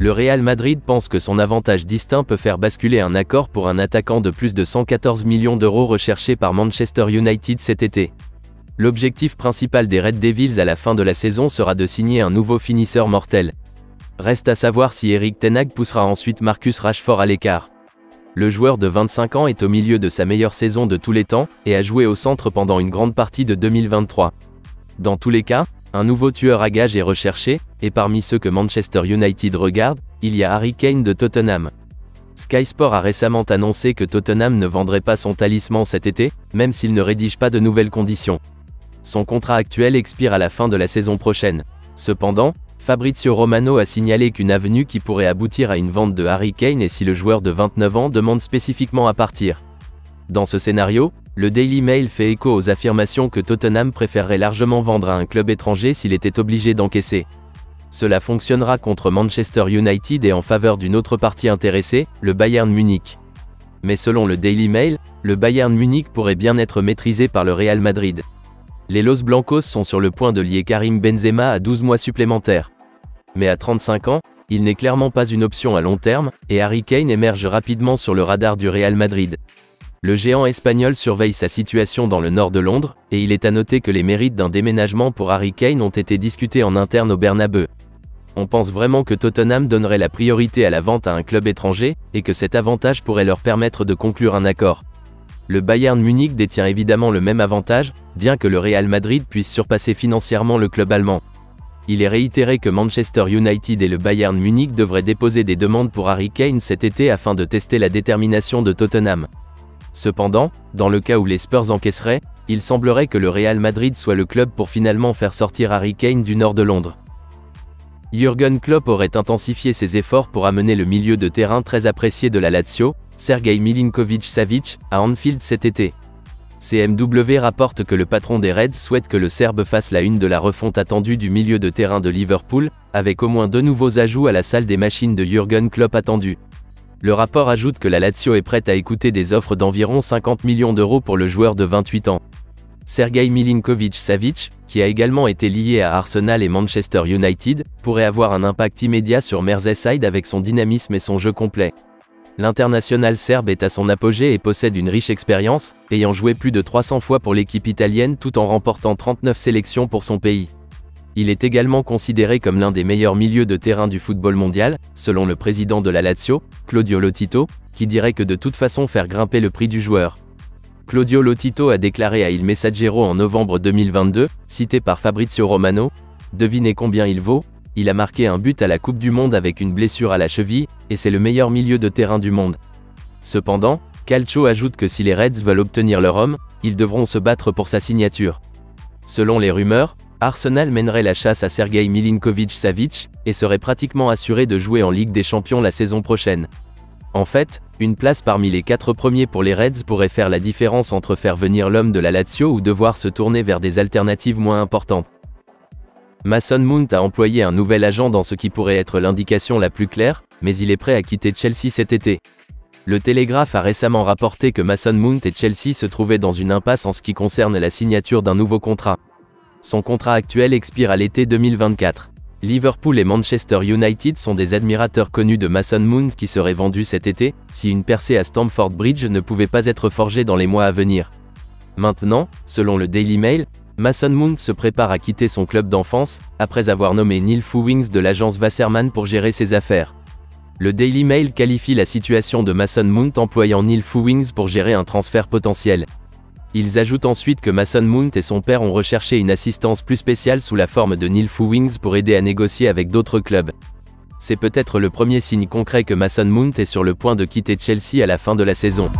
Le Real Madrid pense que son avantage distinct peut faire basculer un accord pour un attaquant de plus de 114 millions d'euros recherché par Manchester United cet été. L'objectif principal des Red Devils à la fin de la saison sera de signer un nouveau finisseur mortel. Reste à savoir si Erik ten Hag poussera ensuite Marcus Rashford à l'écart. Le joueur de 25 ans est au milieu de sa meilleure saison de tous les temps, et a joué au centre pendant une grande partie de 2023. Dans tous les cas, un nouveau tueur à gages est recherché, et parmi ceux que Manchester United regarde, il y a Harry Kane de Tottenham. Sky Sport a récemment annoncé que Tottenham ne vendrait pas son talisman cet été, même s'il ne rédige pas de nouvelles conditions. Son contrat actuel expire à la fin de la saison prochaine. Cependant, Fabrizio Romano a signalé qu'une avenue qui pourrait aboutir à une vente de Harry Kane est si le joueur de 29 ans demande spécifiquement à partir. Dans ce scénario, le Daily Mail fait écho aux affirmations que Tottenham préférerait largement vendre à un club étranger s'il était obligé d'encaisser. Cela fonctionnera contre Manchester United et en faveur d'une autre partie intéressée, le Bayern Munich. Mais selon le Daily Mail, le Bayern Munich pourrait bien être maîtrisé par le Real Madrid. Les Los Blancos sont sur le point de lier Karim Benzema à 12 mois supplémentaires. Mais à 35 ans, il n'est clairement pas une option à long terme, et Harry Kane émerge rapidement sur le radar du Real Madrid. Le géant espagnol surveille sa situation dans le nord de Londres, et il est à noter que les mérites d'un déménagement pour Harry Kane ont été discutés en interne au Bernabeu. On pense vraiment que Tottenham donnerait la priorité à la vente à un club étranger, et que cet avantage pourrait leur permettre de conclure un accord. Le Bayern Munich détient évidemment le même avantage, bien que le Real Madrid puisse surpasser financièrement le club allemand. Il est réitéré que Manchester United et le Bayern Munich devraient déposer des demandes pour Harry Kane cet été afin de tester la détermination de Tottenham. Cependant, dans le cas où les Spurs encaisseraient, il semblerait que le Real Madrid soit le club pour finalement faire sortir Harry Kane du nord de Londres. Jürgen Klopp aurait intensifié ses efforts pour amener le milieu de terrain très apprécié de la Lazio, Sergej Milinković-Savić, à Anfield cet été. CMW rapporte que le patron des Reds souhaite que le Serbe fasse la une de la refonte attendue du milieu de terrain de Liverpool, avec au moins 2 nouveaux ajouts à la salle des machines de Jürgen Klopp attendus. Le rapport ajoute que la Lazio est prête à écouter des offres d'environ 50 millions d'euros pour le joueur de 28 ans. Sergej Milinković-Savić, qui a également été lié à Arsenal et Manchester United, pourrait avoir un impact immédiat sur Merseyside avec son dynamisme et son jeu complet. L'international serbe est à son apogée et possède une riche expérience, ayant joué plus de 300 fois pour l'équipe italienne tout en remportant 39 sélections pour son pays. Il est également considéré comme l'un des meilleurs milieux de terrain du football mondial, selon le président de la Lazio, Claudio Lotito, qui dirait que de toute façon faire grimper le prix du joueur. Claudio Lotito a déclaré à Il Messaggero en novembre 2022, cité par Fabrizio Romano, « Devinez combien il vaut ? Il a marqué un but à la Coupe du Monde avec une blessure à la cheville, et c'est le meilleur milieu de terrain du monde. » Cependant, Calcio ajoute que si les Reds veulent obtenir leur homme, ils devront se battre pour sa signature. Selon les rumeurs, Arsenal mènerait la chasse à Sergej Milinković-Savić, et serait pratiquement assuré de jouer en Ligue des Champions la saison prochaine. En fait, une place parmi les 4 premiers pour les Reds pourrait faire la différence entre faire venir l'homme de la Lazio ou devoir se tourner vers des alternatives moins importantes. Mason Mount a employé un nouvel agent dans ce qui pourrait être l'indication la plus claire, mais il est prêt à quitter Chelsea cet été. Le Télégraphe a récemment rapporté que Mason Mount et Chelsea se trouvaient dans une impasse en ce qui concerne la signature d'un nouveau contrat. Son contrat actuel expire à l'été 2024. Liverpool et Manchester United sont des admirateurs connus de Mason Mount qui serait vendu cet été, si une percée à Stamford Bridge ne pouvait pas être forgée dans les mois à venir. Maintenant, selon le Daily Mail, Mason Mount se prépare à quitter son club d'enfance, après avoir nommé Neil Fewings de l'agence Wasserman pour gérer ses affaires. Le Daily Mail qualifie la situation de Mason Mount employant Neil Fewings pour gérer un transfert potentiel. Ils ajoutent ensuite que Mason Mount et son père ont recherché une assistance plus spéciale sous la forme de Neil Fewings pour aider à négocier avec d'autres clubs. C'est peut-être le premier signe concret que Mason Mount est sur le point de quitter Chelsea à la fin de la saison.